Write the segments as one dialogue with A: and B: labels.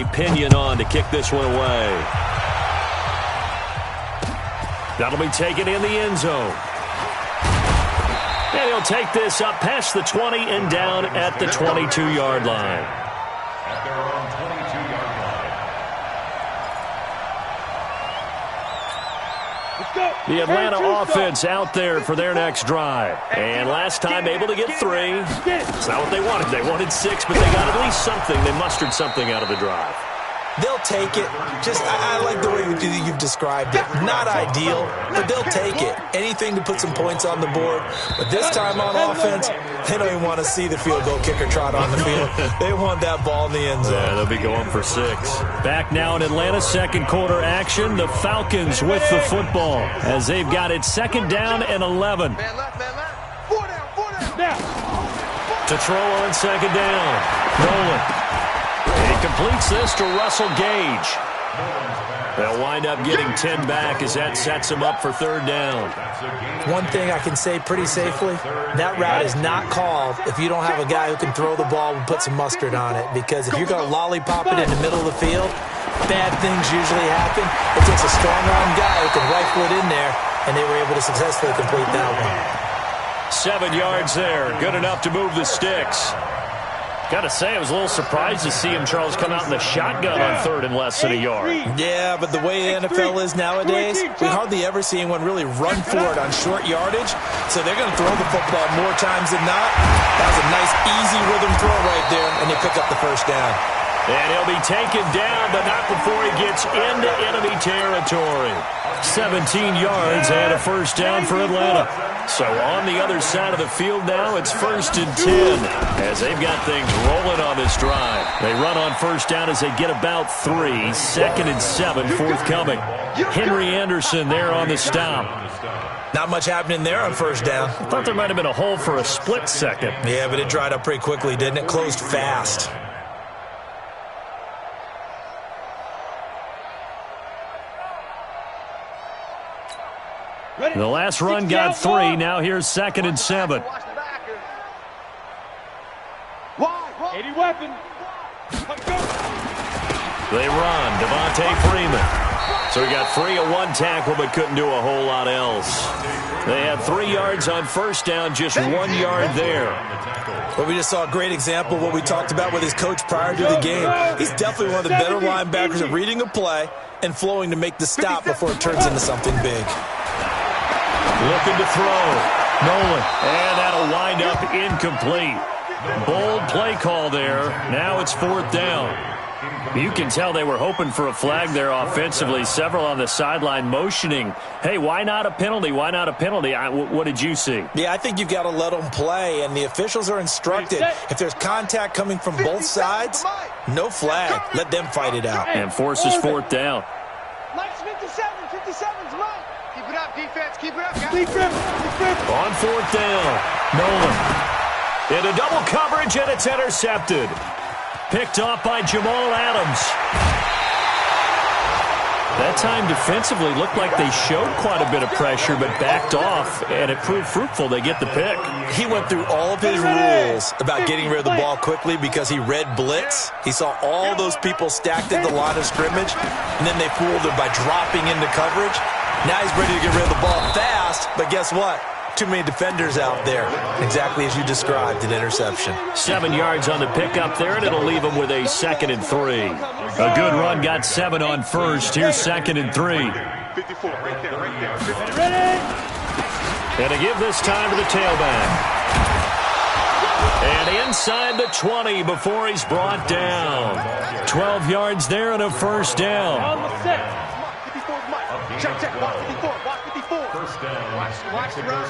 A: they pinion on to kick this one away. That'll be taken in the end zone. And he'll take this up past the 20 and down at the 22-yard line.
B: At their own 22-yard line.
A: The Atlanta offense out there for their next drive. And last time able to get 3. It's not what they wanted. They wanted 6, but they got at least something. They mustered something out of the drive.
C: They'll take it. I like the way you've described it. Not ideal, but they'll take it. Anything to put some points on the board. But this time on offense, they don't even want to see the field goal kicker trot on the field. They want that ball in the end zone.
A: Yeah, they'll be going for 6. Back now in Atlanta, second quarter action. The Falcons with the football as they've got it second down and 11.
D: Man left. 4 down.
A: To throw on second down. Nolan. He completes this to Russell Gage. They'll wind up getting 10 back as that sets him up for third down.
C: One thing I can say pretty safely, that route is not called if you don't have a guy who can throw the ball and put some mustard on it. Because if you're going to lollipop it in the middle of the field, bad things usually happen. It takes a strong-arm guy who can rifle it in there, and they were able to successfully complete that one.
A: 7 yards there. Good enough to move the sticks. Got to say, I was a little surprised to see him, Charles, come out in the shotgun on third and less than a yard.
C: Yeah, but the way the NFL is nowadays, we hardly ever see anyone really run for it on short yardage. So they're going to throw the football more times than not. That was a nice, easy rhythm throw right there, and they pick up the first down.
A: And he'll be taken down, but not before he gets into enemy territory. 17 yards and a first down for Atlanta. So on the other side of the field now, it's 1st and 10 as they've got things rolling on this drive. They run on first down as they get about 3. 2nd and 7 forthcoming. Henry Anderson there on the stop.
C: Not much happening there on first down.
A: I thought there might have been a hole for a split second.
C: Yeah, but it dried up pretty quickly, didn't it? Closed fast.
A: The last run got 3. Now here's 2nd and 7.
D: 80 weapon.
A: They run. Devontae Freeman. So he got free of 1 tackle but couldn't do a whole lot else. They had 3 yards on first down, just 1 yard there.
C: Well, we just saw a great example of what we talked about with his coach prior to the game. He's definitely one of the better linebackers at reading a play and flowing to make the stop before it turns into something big.
A: Looking to throw. Nolan. And that'll wind up incomplete. Bold play call there. Now it's 4th down. You can tell they were hoping for a flag there offensively. Several on the sideline motioning, hey, why not a penalty? Why not a penalty? What did you see?
C: Yeah, I think you've got to let them play, and the officials are instructed. If there's contact coming from both sides, no flag. Let them fight it out.
A: And forces 4th down.
D: Mike's 57's Mike. Keep it up, defense. Keep it up, guys.
A: On 4th down, Nolan. Into double coverage, and it's intercepted. Picked off by Jamal Adams. That time defensively looked like they showed quite a bit of pressure but backed off, and it proved fruitful. They get the pick.
C: He went through all of his rules about getting rid of the ball quickly because he read blitz. He saw all those people stacked at the line of scrimmage, and then they fooled him by dropping into coverage. Now he's ready to get rid of the ball fast, but guess what? Too many defenders out there. Exactly as you described, an interception.
A: 7 yards on the pickup there, and it'll leave him with a 2nd and 3. A good run got 7 on first. Here's 2nd and 3.
D: 54, right there.
A: And to give this time to the tailback. And inside the 20 before he's brought down. 12 yards there and a first down.
D: Check. Watch 54.
B: First down.
D: Watch the run.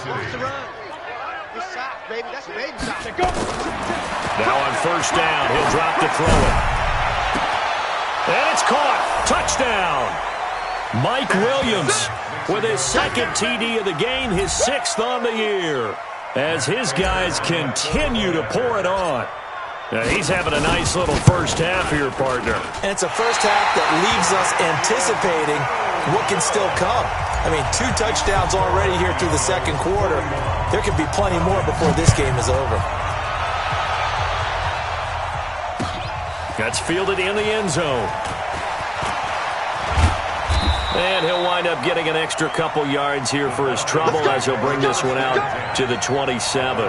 D: Good shot, baby. That's a baby shot.
A: Now on first down, he'll drop to throw it. And it's caught. Touchdown. Mike Williams with his 2nd TD of the game, his 6th on the year, as his guys continue to pour it on. Now he's having a nice little first half here, partner.
C: And it's a first half that leaves us anticipating what can still come. I mean, 2 touchdowns already here through the second quarter. There could be plenty more before this game is over.
A: That's fielded in the end zone. And he'll wind up getting an extra couple yards here for his trouble as he'll bring this one out to the 27.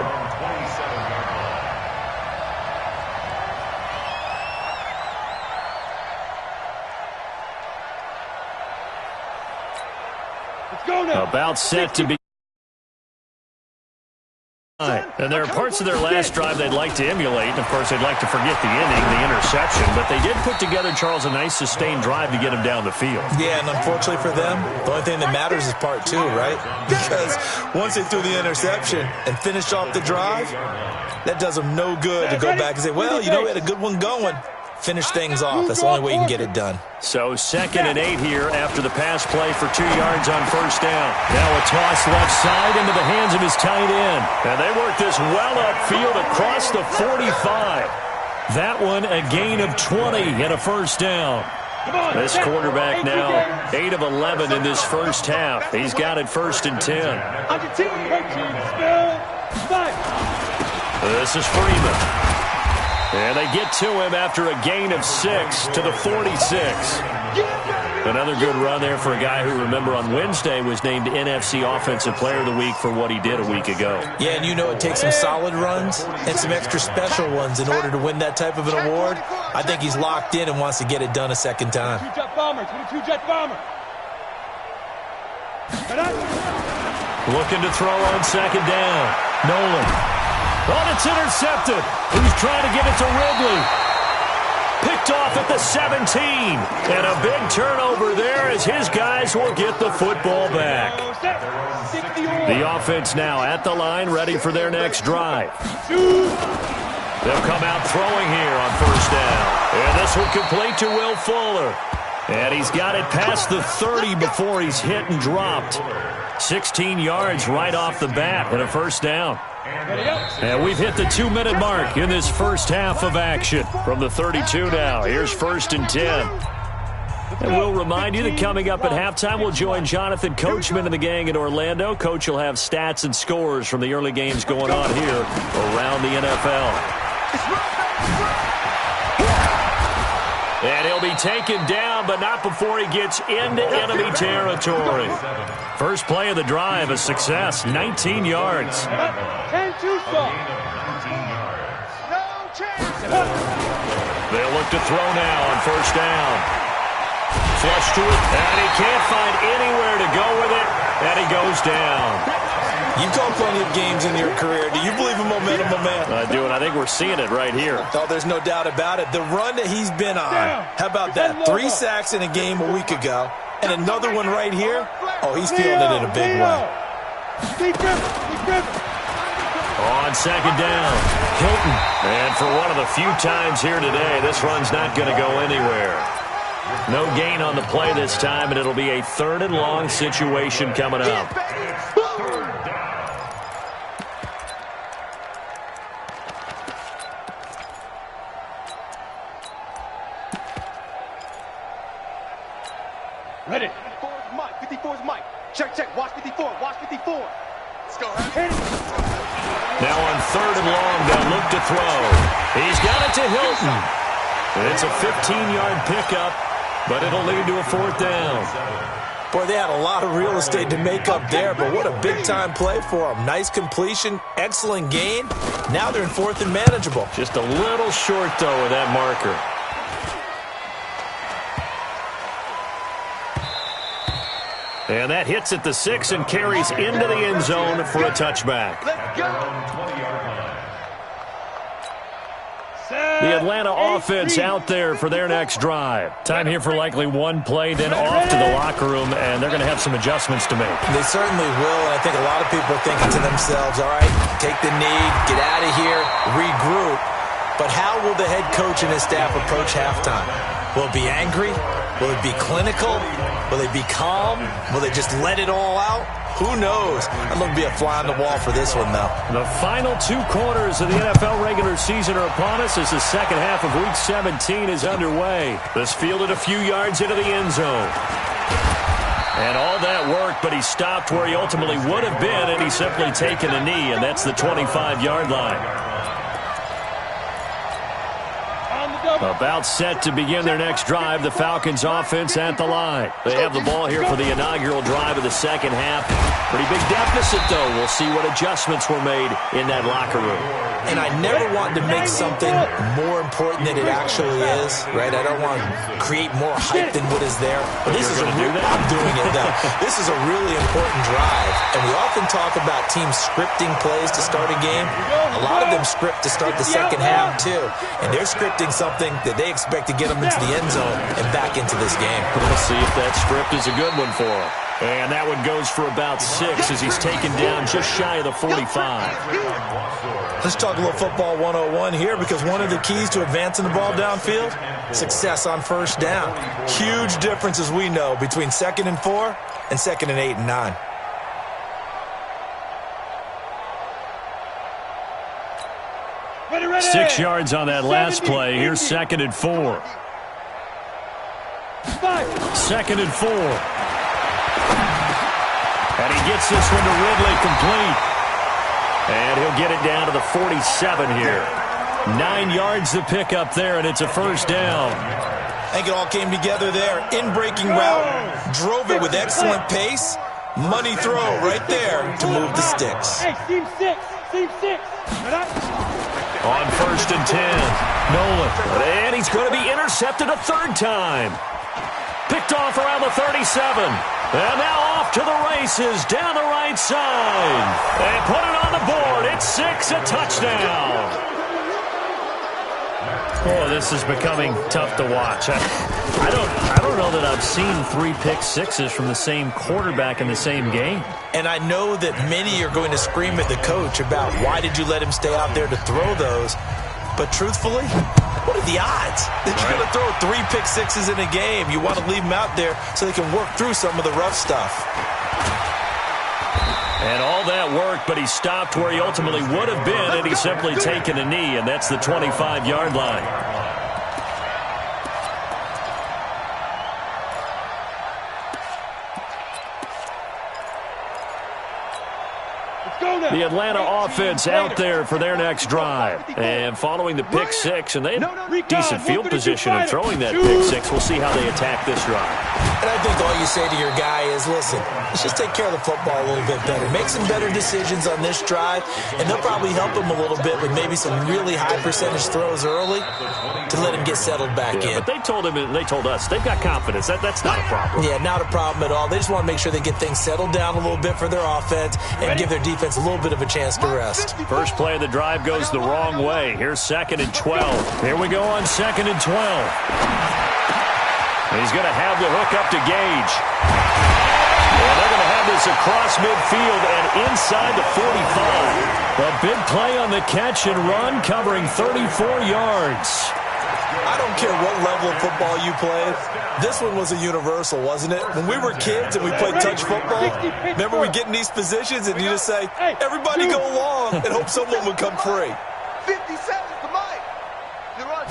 A: About set to be. And there are parts of their last drive they'd like to emulate. And, of course, they'd like to forget the inning, the interception. But they did put together, Charles, a nice sustained drive to get him down the field.
C: Yeah, and unfortunately for them, the only thing that matters is part two, right? Because once they threw the interception and finished off the drive, that does them no good to go back and say, well, you know, we had a good one going. Finish things off. That's the only way you can get it done.
A: So 2nd and 8 here after the pass play for 2 yards on first down. Now a toss left side into the hands of his tight end. And they work this well upfield across the 45. That one a gain of 20 and a first down. This quarterback now 8 of 11 in this first half. He's got it 1st and 10. This is Freeman. And they get to him after a gain of 6 to the 46. Another good run there for a guy who, remember, on Wednesday was named NFC Offensive Player of the Week for what he did a week ago.
C: Yeah, and you know it takes some solid runs and some extra special ones in order to win that type of an award. I think he's locked in and wants to get it done a second time.
B: 22-jet bomber, 22-jet bomber.
A: Looking to throw on second down. Nolan. Oh, it's intercepted. He's trying to get it to Ridley. Picked off at the 17. And a big turnover there as his guys will get the football back. The offense now at the line, ready for their next drive. They'll come out throwing here on first down. And this will complete to Will Fuller. And he's got it past the 30 before he's hit and dropped. 16 yards right off the bat and a first down. And we've hit the 2-minute mark in this first half of action. From the 32 now, here's 1st and 10. And we'll remind you that coming up at halftime, we'll join Jonathan Coachman and the gang in Orlando. Coach will have stats and scores from the early games going on here around the NFL. And he'll be taken down, but not before he gets into enemy territory. First play of the drive, a success, 19 yards.
B: 10-2 stop.
A: They'll look to throw now on first down. Flush to it, and he can't find anywhere to go with it, and he goes down.
C: You've called plenty of games in your career. Do you believe in momentum, my man?
A: I do, and I think we're seeing it right here.
C: Oh, there's no doubt about it. The run that he's been on, how about that? 3 sacks in a game a week ago, and another one right here. Oh, he's feeling it in a big way.
A: On second down, Hilton. And for one of the few times here today, this run's not going to go anywhere. No gain on the play this time, and it'll be a 3rd and long situation coming up.
D: Ready. 54's Mike. 54's Mike. Check. Watch 54. Watch 54. Let's go.
A: Now on 3rd and long, they'll look to throw. He's got it to Hilton. It's a 15-yard pickup, but it'll lead to a 4th down.
C: Boy, they had a lot of real estate to make up there, but what a big-time play for them. Nice completion, excellent gain. Now they're in 4th and manageable.
A: Just a little short, though, with that marker. And that hits at the 6 and carries into the end zone for a touchback.
D: Let's go.
A: The Atlanta offense out there for their next drive. Time here for likely one play, then off to the locker room, and they're going to have some adjustments to make.
C: They certainly will, and I think a lot of people are thinking to themselves, all right, take the knee, get out of here, regroup. But how will the head coach and his staff approach halftime? Will it be angry? Will it be clinical? Will they be calm? Will they just let it all out? Who knows? I'd love to be a fly on the wall for this one, though.
A: The final 2 quarters of the NFL regular season are upon us as the second half of Week 17 is underway. This fielded a few yards into the end zone. And all that worked, but he stopped where he ultimately would have been, and he's simply taken a knee, and that's the 25-yard line.
B: On the go.
A: About set to begin their next drive, the Falcons offense at the line. They have the ball here for the inaugural drive of the second half. Pretty big deficit, though. We'll see what adjustments were made in that locker room.
C: And I never want to make something more important than it actually is, right? I don't want to create more hype than what is there. But this is I'm doing it, though. This is a really important drive. And we often talk about teams scripting plays to start a game. A lot of them script to start the second half, too. And they're scripting something that they expect to get them into the end zone and back into this game.
A: We'll see if that script is a good one for them. And that one goes for about 6 as he's taken down just shy of the 45.
C: Let's talk a little football 101 here, because one of the keys to advancing the ball downfield, success on first down. Huge difference, as we know, between 2nd and 4 and 2nd and 8 and 9.
B: Ready.
A: 6 yards on that last play. Here's 2nd and 4. 2nd and 4. And he gets this one to Ridley complete. And he'll get it down to the 47 here. 9 yards to pick up there, and it's a first down.
C: I think it all came together there. In-breaking route, drove it with excellent pace. Money throw right there to move the sticks.
B: Hey, seam 6.
A: On 1st and 10, Nolan. And he's going to be intercepted a 3rd time. Picked off around the 37. And now off to the races down the right side. They put it on the board. It's 6, a touchdown. Oh, this is becoming tough to watch. I don't know that I've seen 3 pick-sixes from the same quarterback in the same game.
C: And I know that many are going to scream at the coach about why did you let him stay out there to throw those. But truthfully, what are the odds that you're going to throw 3 pick-sixes in a game? You want to leave them out there so they can work through some of the rough stuff.
A: And all that worked, but he stopped where he ultimately would have been, and he's simply taken a knee, and that's the 25-yard line. The Atlanta offense out there for their next drive. And following the pick-6, and they have decent field position in throwing that pick-6. We'll see how they attack this drive.
C: And I think all you say to your guy is, listen, let's just take care of the football a little bit better. Make some better decisions on this drive, and they'll probably help him a little bit with maybe some really high-percentage throws early to let him get settled back in.
A: But they told him and they told us they've got confidence. That's not a problem.
C: Yeah, not a problem at all. They just want to make sure they get things settled down a little bit for their offense and give their defense a little bit of a chance to rest.
A: First play of the drive goes the wrong way. Here's 2nd and 12. Here we go on 2nd and 12. He's going to have the hook up to Gage. And they're going to have this across midfield and inside the 45. A big play on the catch and run, covering 34 yards.
C: I don't care what level of football you played. This one was a universal, wasn't it? When we were kids and we played touch football, remember we get in these positions and you just say, everybody go long, and hope someone would come free.
D: 50 seconds to Mike. You're on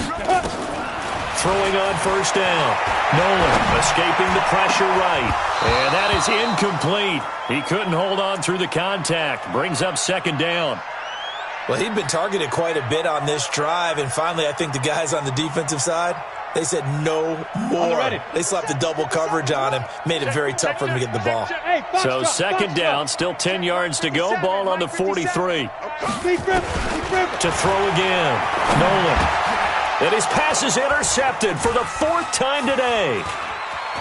A: Throwing on first down. Nolan escaping the pressure right. And that is incomplete. He couldn't hold on through the contact. Brings up 2nd down.
C: Well, he'd been targeted quite a bit on this drive, and finally I think the guys on the defensive side, they said no more. They slapped the double coverage on him, made it very tough for him to get the ball.
A: So 2nd down, still 10 yards to go, ball on the 43. To throw again, Nolan. And his pass is intercepted for the 4th time today.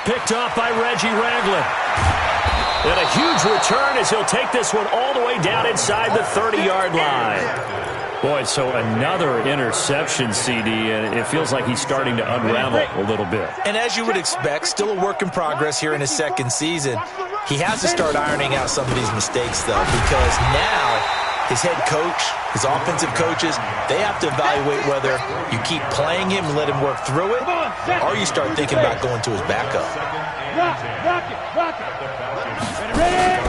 A: Picked off by Reggie Ragland. And a huge return as he'll take this one all the way down inside the 30-yard line. Boy, so another interception, CD, and it feels like he's starting to unravel a little bit.
C: And as you would expect, still a work in progress here in his 2nd season. He has to start ironing out some of these mistakes, though, because now his head coach, his offensive coaches, they have to evaluate whether you keep playing him and let him work through it, or you start thinking about going to his backup.
B: Rock it. Ready.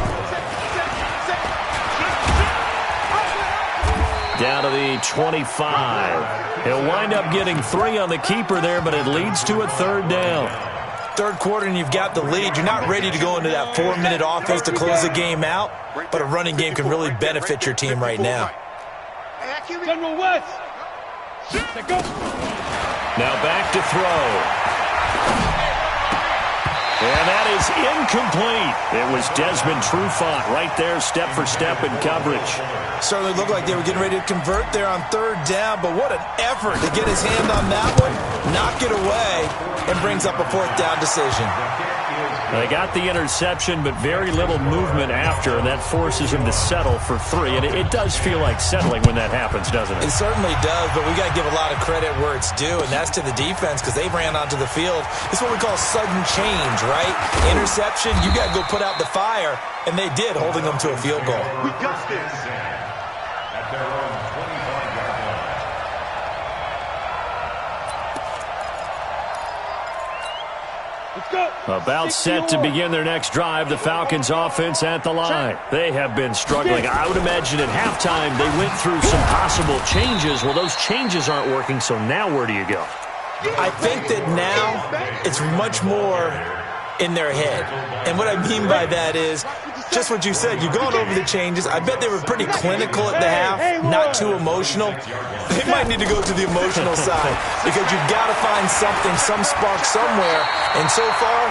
A: Down to the 25. He'll wind up getting 3 on the keeper there, but it leads to a 3rd down.
C: 3rd quarter and you've got the lead. You're not ready to go into that 4-minute offense to close the game out, but a running game can really benefit your team right now.
B: General West. Go.
A: Now back to throw. And that is incomplete. It was Desmond Trufant right there, step for step in coverage.
C: Certainly looked like they were getting ready to convert there on third down, but what an effort to get his hand on that one, knock it away, and brings up a fourth down decision.
A: They got the interception, but very little movement after, and that forces him to settle for 3. And it does feel like settling when that happens, doesn't it?
C: It certainly does, but we got to give a lot of credit where it's due, and that's to the defense because they ran onto the field. It's what we call sudden change, right? Interception, you got to go put out the fire, and they did, holding them to a field goal.
B: We got this.
E: At their own 25-yard line.
B: Let's go.
A: About set to begin their next drive, the Falcons offense at the line. They have been struggling. I would imagine at halftime they went through some possible changes. Well, those changes aren't working, so now where do you go?
C: I think that now it's much more in their head. And what I mean by that is just what you said. You've gone over the changes. I bet they were pretty clinical at the half, not too emotional. They might need to go to the emotional side because you've got to find something, some spark somewhere. And so far,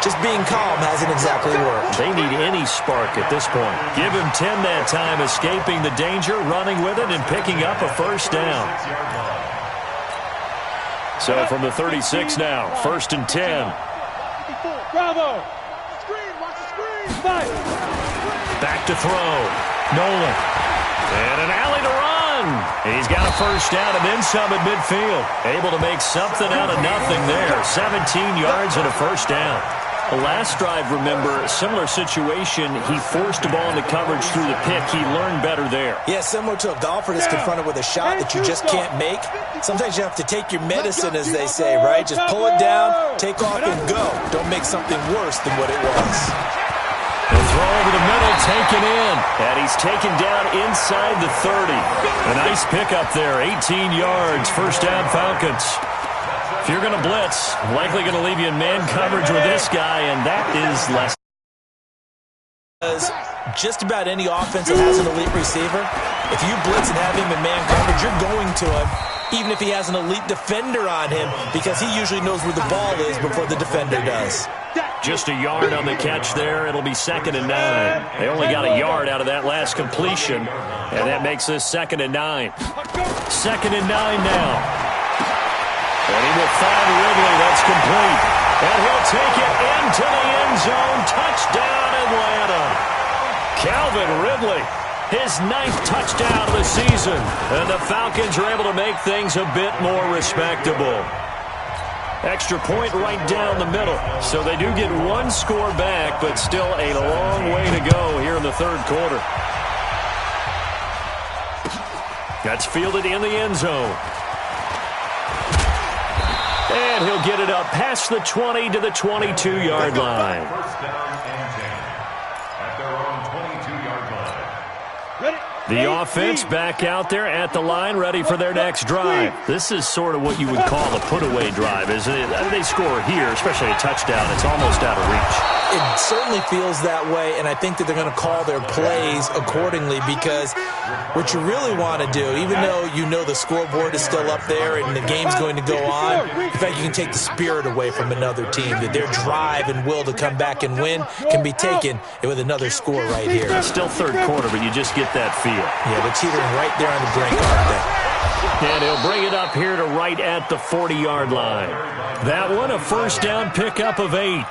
C: just being calm hasn't exactly worked.
A: They need any spark at this point. Give him 10 that time, escaping the danger, running with it, and picking up a first down. So from the 36 now, 1st and 10.
B: Bravo. Screen, watch the screen.
A: Back to throw. Nolan. And an alley to run. He's got a first down and then some at midfield. Able to make something out of nothing there. 17 yards and a first down. The last drive, remember, similar situation. He forced the ball into coverage through the pick. He learned better there.
C: Yeah, similar to a golfer that's confronted with a shot that you just can't make. Sometimes you have to take your medicine, as they say, right? Just pull it down, take off, and go. Don't make something worse than what it was.
A: The throw over the middle, taken in. And he's taken down inside the 30. A nice pickup there, 18 yards, first down Falcons. If you're going to blitz, likely going to leave you in man coverage with this guy, and that is less.
C: Just about any offense that has an elite receiver, if you blitz and have him in man coverage, you're going to him, even if he has an elite defender on him, because he usually knows where the ball is before the defender does.
A: Just a yard on the catch there. It'll be 2nd and 9. They only got a yard out of that last completion, and that makes this 2nd and 9. 2nd and 9 now. And he will find Ridley. That's complete. And he'll take it into the end zone. Touchdown, Atlanta. Calvin Ridley, his 9th touchdown of the season. And the Falcons are able to make things a bit more respectable. Extra point right down the middle. So they do get one score back, but still a long way to go here in the 3rd quarter. That's fielded in the end zone. And he'll get it up past the 20 to the 22-yard line.
E: First down and 10. At their own 22-yard line.
B: Ready?
A: The offense back out there at the line, ready for their next drive. This is sort of what you would call a put-away drive, isn't it? I mean, they score here, especially a touchdown. It's almost out of reach.
C: It certainly feels that way, and I think that they're going to call their plays accordingly because what you really want to do, even though you know the scoreboard is still up there and the game's going to go on, in fact, you can take the spirit away from another team, that their drive and will to come back and win can be taken with another score right here.
A: It's still 3rd quarter, but you just get that feel.
C: Yeah, they're teetering right there on the brink, aren't they?
A: And he'll bring it up here to right at the 40-yard line. That one, a first down pickup of 8.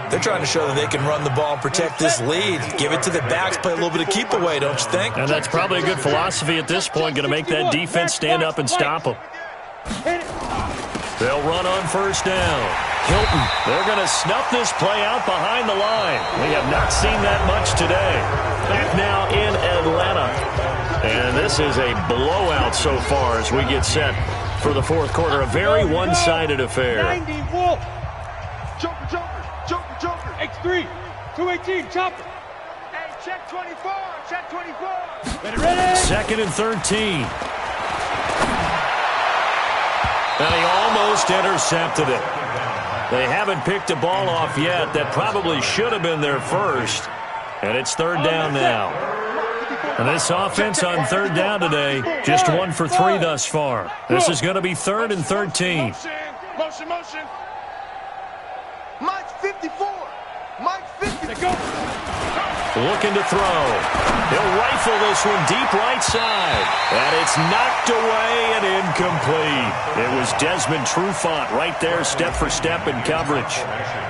C: They're trying to show that they can run the ball and protect this lead. Give it to the backs, play a little bit of keep away, don't you think?
A: And that's probably a good philosophy at this point, going to make that defense stand up and stop them. They'll run on first down. Hilton, they're going to snuff this play out behind the line. We have not seen that much today. Back now in Atlanta. And this is a blowout so far as we get set for the 4th quarter. A very one-sided affair.
B: 90 Wolf. Joker. X3. 218. Chopper.
D: Hey, check 24. Check 24.
B: Ready?
A: 2nd and 13. And he almost intercepted it. They haven't picked a ball off yet. That probably should have been their first. And it's 3rd down now. And this offense on third down today, just 1 for 3 thus far. This is going to be 3rd and 13.
B: Motion, motion.
D: Mike 54. Mike 54.
A: Looking to throw. He'll rifle this one deep right side. And it's knocked away and incomplete. It was Desmond Trufant right there, step for step in coverage.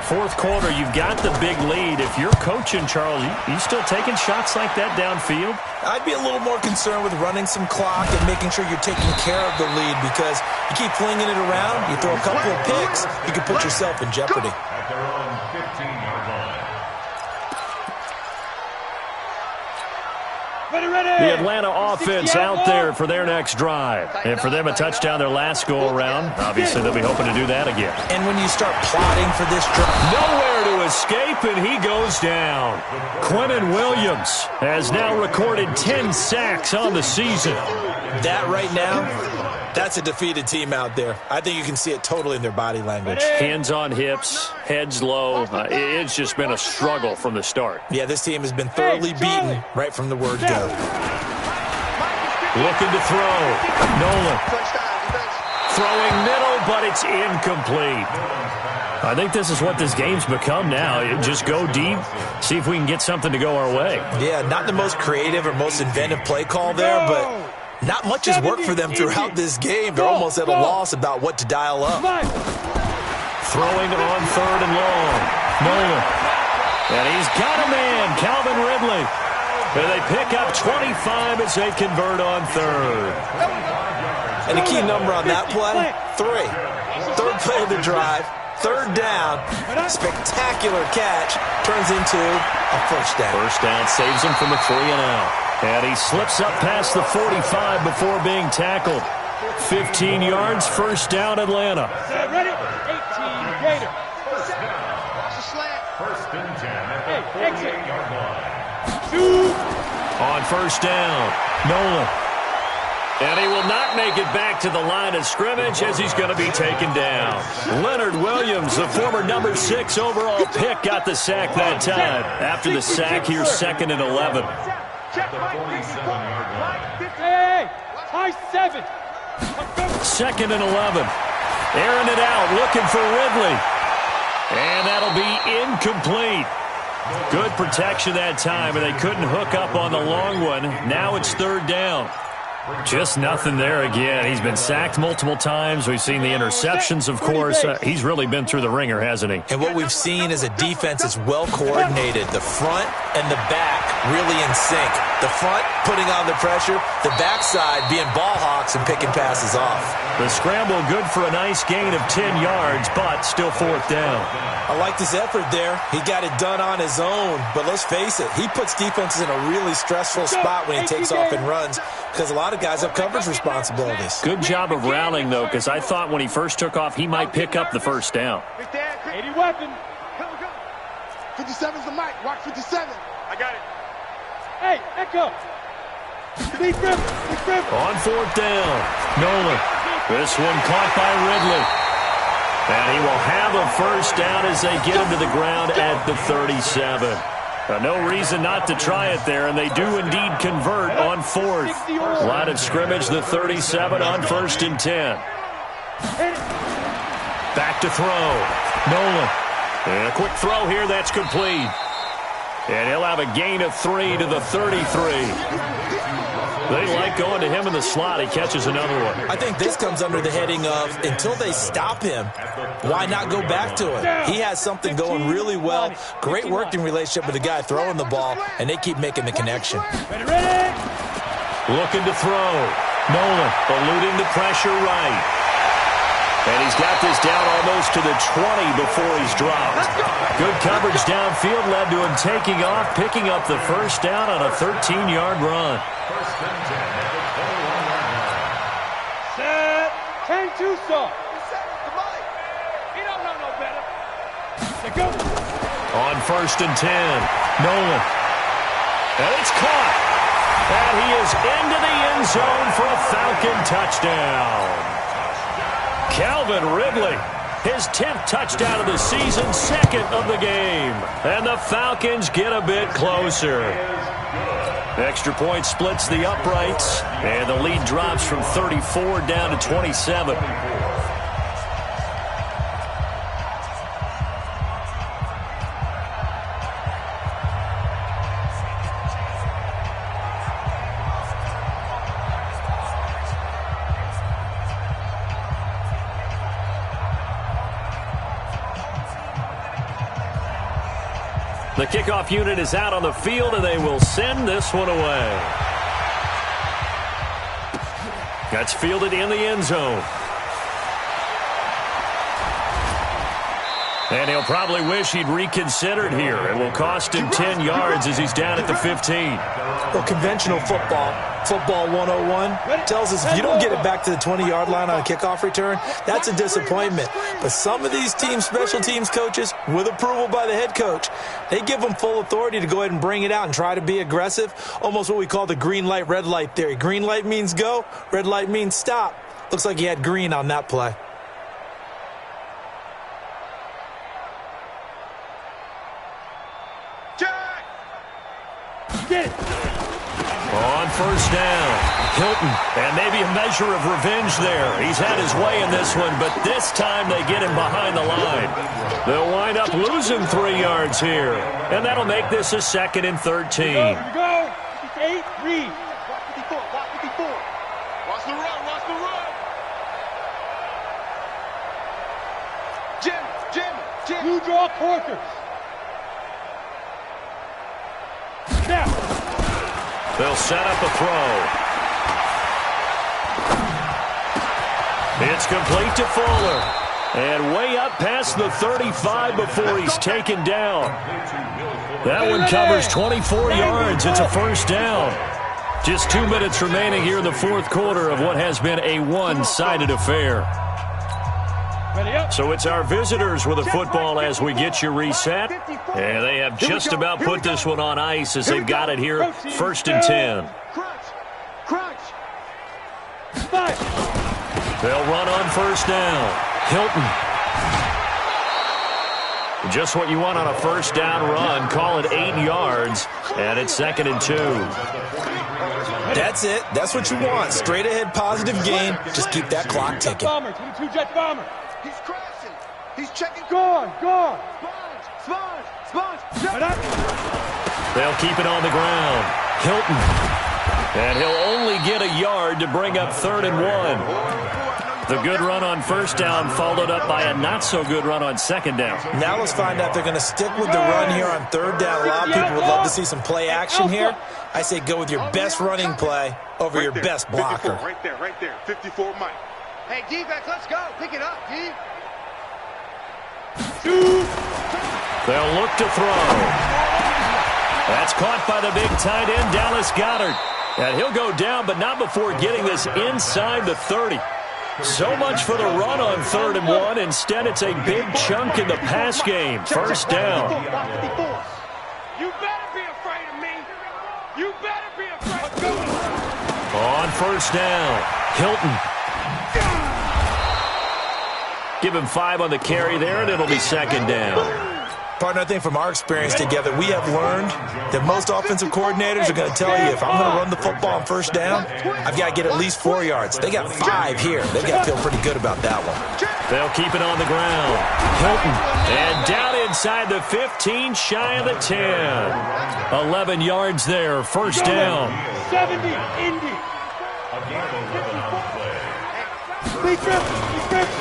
A: Fourth quarter, you've got the big lead. If you're coaching, Charles, you still taking shots like that downfield?
C: I'd be a little more concerned with running some clock and making sure you're taking care of the lead, because you keep flinging it around, you throw a couple of picks, you could put yourself in jeopardy.
E: At their own 15-yard line.
A: The Atlanta offense out there for their next drive. And for them, a touchdown their last go-around. Obviously, they'll be hoping to do that again.
C: And when you start plotting for this drive,
A: Nowhere to escape, and he goes down. Quinnen Williams has now recorded 10 sacks on the season.
C: that right now, that's a defeated team out there. I think you can see it totally in their body language.
A: Hands on hips, heads low. It's just been a struggle from the start.
C: Yeah, this team has been thoroughly beaten right from the word go.
A: Looking to throw. Nolan. Throwing middle, but it's incomplete. I think this is what this game's become now. Just go deep, see if we can get something to go our way.
C: Yeah, not the most creative or most inventive play call there, but not much has worked for them throughout this game. They're almost at a loss about what to dial up.
A: Throwing on third and long. Nolan. And he's got a man, Calvin Ridley. And they pick up 25 as they convert on third.
C: And the key number on that play, 3. Third play of the drive, third down, spectacular catch, turns into a first down.
A: First down saves him from a 3-and-out. And he slips up past the 45 before being tackled. 15 yards, first down, Atlanta.
B: Ready? 18, Gator.
E: First and 10 at the 48-yard line.
A: On first down, Nolan. And he will not make it back to the line of scrimmage as he's going to be taken down. Leonard Williams, the former number 6 overall pick, got the sack that time. After the sack, here's 2nd and 11.
E: At the 47-yard line.
B: Hey, high 7.
A: 2nd and 11. Airing it out, looking for Ridley. And that'll be incomplete. Good protection that time, and they couldn't hook up on the long one. Now it's third down. Just nothing there again. He's been sacked multiple times. We've seen the interceptions, of course. He's really been through the ringer, hasn't he?
C: And what we've seen is a defense that's well coordinated. The front and the back really in sync. The front putting on the pressure, the backside being ball hawks and picking passes off.
A: The scramble good for a nice gain of 10 yards, but still fourth down.
C: I like this effort there. He got it done on his own, but let's face it, he puts defenses in a really stressful spot when he takes off and runs, because a lot of guys have coverage responsibilities.
A: Good job of rallying, though, because I thought when he first took off, he might pick up the first down.
B: 80 weapon.
D: 57's the mic. Watch 57. I got it.
B: Hey, Echo. Big grip. Big grip.
A: On fourth down, Nolan. This one caught by Ridley. And he will have a first down as they get him to the ground at the 37. No reason not to try it there, and they do indeed convert on fourth. Line of scrimmage, the 37 on 1st and 10. Back to throw. Nolan. And a quick throw here, that's complete. And he'll have a gain of 3 to the 33. They like going to him in the slot. He catches another one.
C: I think this comes under the heading of, until they stop him, why not go back to it? He has something going really well. Great working relationship with the guy throwing the ball, and they keep making the connection.
B: Ready?
A: Looking to throw. Nolan eluding the pressure right. And he's got this down almost to the 20 before he's dropped. Good coverage downfield led to him taking off, picking up the first down on a 13-yard run.
E: First and 10 at the 21-yard line.
B: Set. 10 Tucson. He don't know no better. They go.
A: On 1st and 10, Nolan. And it's caught. And he is into the end zone for a Falcon touchdown. Calvin Ridley, his 10th touchdown of the season, 2nd of the game. And the Falcons get a bit closer. Extra point splits the uprights, and the lead drops from 34 down to 27. The kickoff unit is out on the field, and they will send this one away. That's fielded in the end zone. And he'll probably wish he'd reconsidered here. It will cost him 10 yards as he's down at the 15.
C: Well, conventional football 101, tells us if you don't get it back to the 20-yard line on a kickoff return, that's a disappointment. But some of these special teams coaches, with approval by the head coach, they give them full authority to go ahead and bring it out and try to be aggressive, almost what we call the green light, red light theory. Green light means go, red light means stop. Looks like he had green on that play.
A: On first down, Hilton, and maybe a measure of revenge there. He's had his way in this one, but this time they get him behind the line. They'll wind up losing 3 yards here, and that'll make this a 2nd and 13.
B: Here we go. 8, read.
D: Watch 54, watch 54. Watch the run, watch the run. Jim.
B: You draw Corkers. Now.
A: They'll set up a throw. It's complete to Fuller. And way up past the 35 before he's taken down. That one covers 24 yards. It's a first down. Just 2 minutes remaining here in the fourth quarter of what has been a one-sided affair. So it's our visitors with the football as we get you reset. And they have just about put this one on ice as they've got it here, 1st and 10.
D: Crunch.
A: They'll run on first down. Hilton. Just what you want on a first down run. Call it 8 yards, and it's 2nd and 2.
C: That's it. That's what you want. Straight ahead positive gain. Just keep that clock ticking.
B: Bomber, 22 jet bomber.
D: He's crashing. He's checking.
B: Gone.
D: Sponge.
A: They'll keep it on the ground. Hilton. And he'll only get a yard to bring up 3rd and 1. The good run on first down followed up by a not-so-good run on 2nd down.
C: Now let's find out if they're going to stick with the run here on 3rd down. A lot of people would love to see some play action here. I say go with your best running play over your best blocker.
D: 54, right there. 54 Mike. Hey, defense, let's go. Pick it up, D.
A: They'll look to throw. That's caught by the big tight end, Dallas Goedert. And he'll go down, but not before getting this inside the 30. So much for the run on 3rd and 1. Instead, it's a big chunk in the pass game. First down.
B: You better be afraid of me. You better be afraid.
A: On first down, Hilton. Give him 5 on the carry there, and it'll be 2nd down.
C: Partner, I think from our experience together, we have learned that most offensive coordinators are going to tell you if I'm going to run the football on first down, I've got to get at least 4 yards. They got 5 here. They've got to feel pretty good about that one.
A: They'll keep it on the ground. Hilton. And down inside the 15, shy of the 10. 11 yards there, first down.
B: 70, Indy.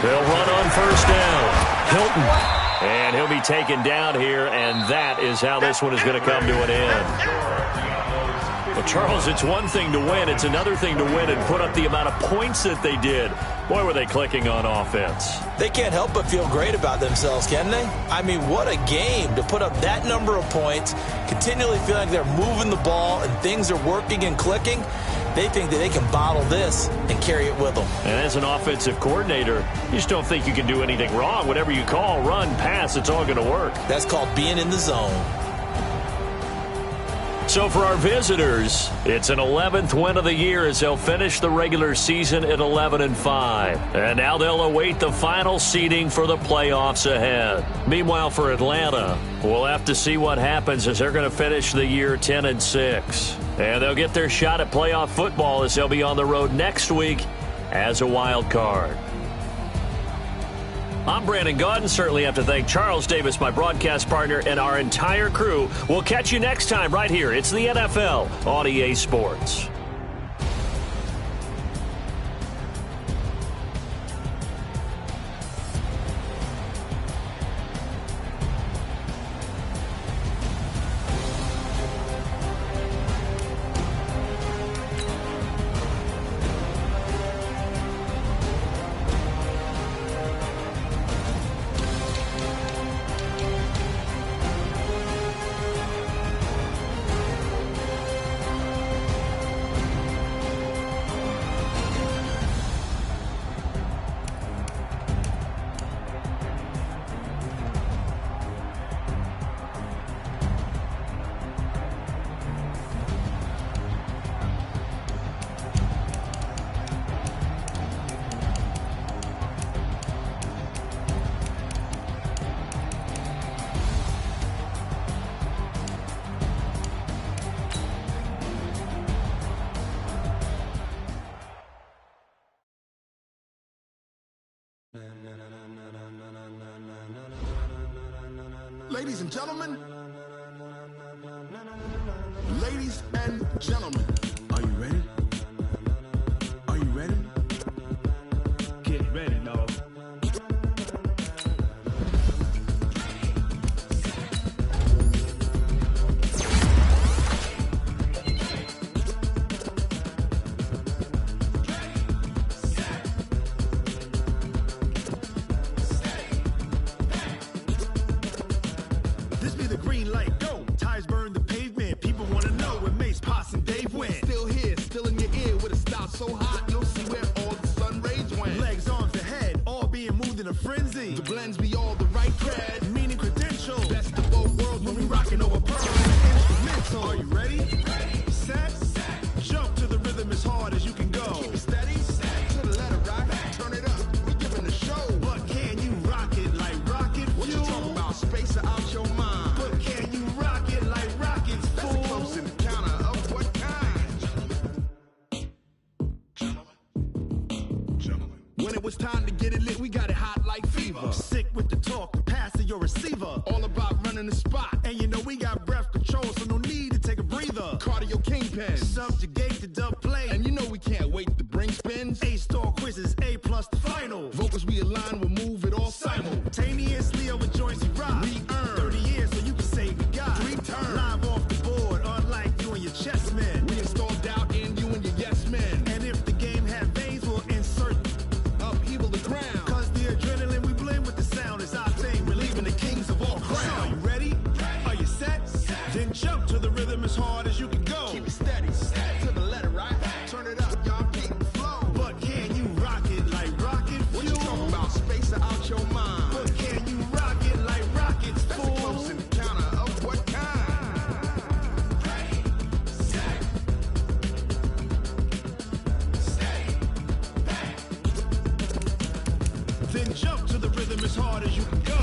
A: They'll run on first down. Hilton. And he'll be taken down here, and that is how this one is going to come to an end. Well, Charles, it's one thing to win. It's another thing to win and put up the amount of points that they did. Boy, were they clicking on offense.
C: They can't help but feel great about themselves, can they? I mean, what a game to put up that number of points, continually feeling like they're moving the ball and things are working and clicking. They think that they can bottle this and carry it with them.
A: And as an offensive coordinator, you just don't think you can do anything wrong. Whatever you call, run, pass, it's all going to work.
C: That's called being in the zone.
A: So for our visitors, it's an 11th win of the year as they'll finish the regular season at 11-5. And now they'll await the final seeding for the playoffs ahead. Meanwhile, for Atlanta, we'll have to see what happens as they're going to finish the year 10-6. And they'll get their shot at playoff football as they'll be on the road next week as a wild card. I'm Brandon Gaudin. Certainly have to thank Charles Davis, my broadcast partner, and our entire crew. We'll catch you next time right here. It's the NFL on EA Sports.
F: Ladies and gentlemen, ladies and gentlemen, are you ready? Are you ready?
B: Get ready, dog.
F: So hot, you'll see where all the sun rays went. Legs, arms, the head, all being moved in a frenzy. The blends be all the right cred, meaning credentials. Best of both worlds when we rockin' over pearl and instrumental. Are you ready? Set, jump to the rhythm as hard as you can go. Keep it steady, to the letter right, turn it up, we giving the show. But can you rock it like rocket fuel? What you talking about, space out your mind? But can you rock it like rockets, fool? That's a close encounter of what kind? When it was time to get it lit, we got it hot like fever. Sick with the talk, passing your receiver. All about running the spot. And you know we got breath control, so no need to take a breather. Cardio kingpin, subjugate the dub play. And you know we can't wait to bring spins. A-star quizzes, A+ the final. Vocals we align, we'll move it all simultaneously over joints we rock. We earn 30 years, so you can say we got 3 turns. Live off the board, unlike you and your chess men. We install doubt in you and your yes men. And if the game had veins, we'll insert upheaval the ground. Cause the adrenaline we blend with the sound is our thing. Relieving the kings of all crowns. So are you ready? Are you set? Then jump to the rhythm as hard as you can go. Keep it steady, to the letter right. Turn it up, y'all keep the flow. But can you rock it like rocket fuel? What you talking about? Space out your mind. But can you rock it like rockets, fool? That's a close encounter of what kind? Ready, set, steady, bang. Then jump to the rhythm as hard as you can go.